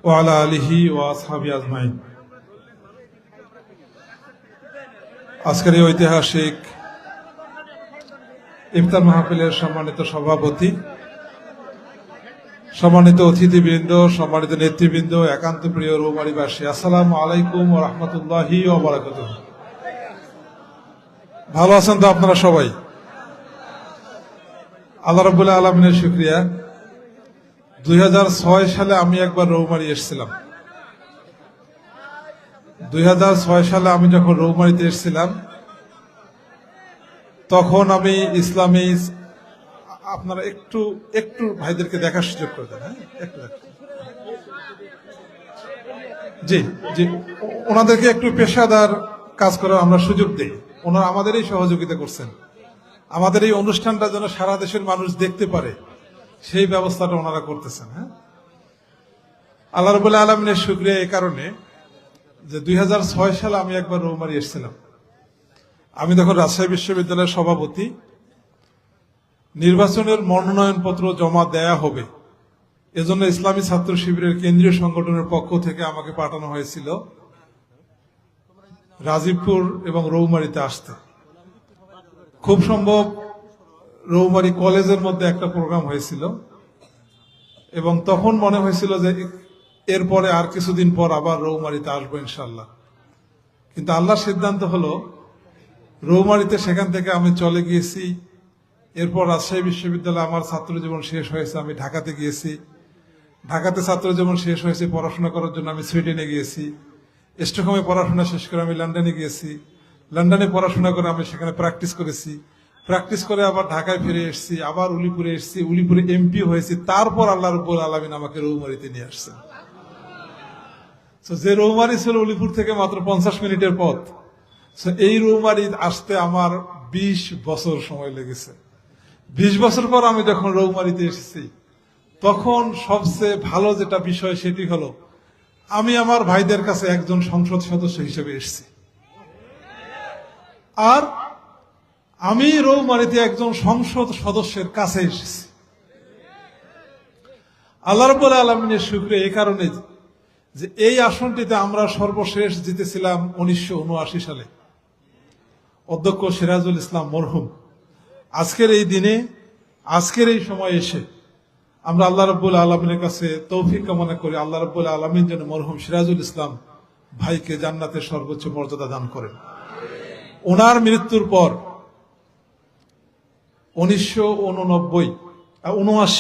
ওয়া আলা আলিহি ওয়া আসহাবি আজমাইন। আজকের এই ঐতিহাসিক ইফতার মাহফিলের সম্মানিত সভাপতি, সম্মানিত অতিথিবৃন্দ, সম্মানিত নেতৃবৃন্দ, একান্ত প্রিয় রৌমারীবাসী, আসসালামু আলাইকুম ওয়া রাহমাতুল্লাহি ওয়া বারাকাতুহু। ভালো আছেন তো আপনারা সবাই? আল্লাহ রাব্বুল আলামিনের শুকরিয়া। 2006 সালে আমি একবার রৌমারী এসেছিলাম। 2006 সালে আমি যখন রৌমারীতে এসেছিলাম তখন আমি ইসলামী, আপনারা একটু একটু ভাইদেরকে দেখার সুযোগ করে দেন। হ্যাঁ, একটু জি জি, ওনাদেরকে একটু পেশাদার কাজ করার আমরা সুযোগ দিই। ওনারা আমাদেরই সহযোগিতা করছেন, আমাদের এই অনুষ্ঠানটা যেন সারা দেশের মানুষ দেখতে পারে সেই ব্যবস্থাটা ওনারা করতেছেন। হ্যাঁ, আল্লাহ রাব্বুল আলামিনের শুকরিয়া এই কারণে যে 2006 সালে আমি একবার রৌমারী এসেছিলাম। আমি তখন রাজশাহী বিশ্ববিদ্যালয়ের সভাপতি। নির্বাচনের মনোনয়নপত্র জমা দেয়া হবে, এজন্য ইসলামী ছাত্র শিবিরের কেন্দ্রীয় সংগঠনের পক্ষ থেকে আমাকে পাঠানো হয়েছিল রাজীবপুর এবং রৌমারীতে আসতে। খুব সম্ভব রৌমারী কলেজের মধ্যে একটা প্রোগ্রাম হয়েছিল এবং তখন মনে হয়েছিল যে এরপরে আর কিছুদিন পর আবার রৌমারীতে আসবো ইনশাল্লাহ। কিন্তু আল্লাহর সিদ্ধান্ত হলো রৌমারীতে, সেখান থেকে আমি চলে গিয়েছি। এরপর রাজশাহী বিশ্ববিদ্যালয়ে আমার ছাত্র জীবন শেষ হয়েছে, আমি ঢাকাতে গিয়েছি। ঢাকাতে ছাত্র জীবন শেষ হয়েছে, পড়াশোনা করার জন্য আমি সুইডেনে গিয়েছি। স্টকহোমে পড়াশোনা শেষ করে আমি লন্ডনে গিয়েছি। লন্ডনে পড়াশোনা করে আমি সেখানে প্র্যাকটিস করেছি। প্র্যাকটিস করে আবার ঢাকায় ফিরে এসেছি, আবার উলিপুরে এসেছি, উলিপুরে এমপি হয়েছি। তারপর আল্লাহ রাব্বুল আলামিন আমাকে রৌমারীতে নিয়ে আসছেন। যে রৌমারী ছিল উলিপুর থেকে মাত্র 50 মিনিটের পথ, এই রৌমারী আসতে আমার 20 বছর সময় লেগেছে। 20 বছর পর আমি যখন রৌমারীতে এসেছি তখন সবচেয়ে ভালো যেটা বিষয় সেটি হলো আমি আমার ভাইদের কাছে একজন সংসদ সদস্য হিসেবে এসেছি, আর আমি রৌমারীতে একজন সংসদ সদস্যের কাছে এসেছি। আল্লাহ রাব্বুল আলামিনের শুকরিয়া এই কারণে যে এই আসনটিতে আমরা সর্বশেষ জিতেছিলাম 1979 সালে, অধ্যক্ষ সিরাজুল ইসলাম মরহুম। আজকের এই দিনে, আজকের এই সময় এসে আমরা আল্লাহ রাব্বুল আলামিনের কাছে তৌফিক কামনা করি, আল্লাহ রাব্বুল আলামিন যেন মরহুম সিরাজুল ইসলাম ভাইকে জান্নাতের সর্বোচ্চ মর্যাদা দান করেন। ওনার মৃত্যুর পর 1979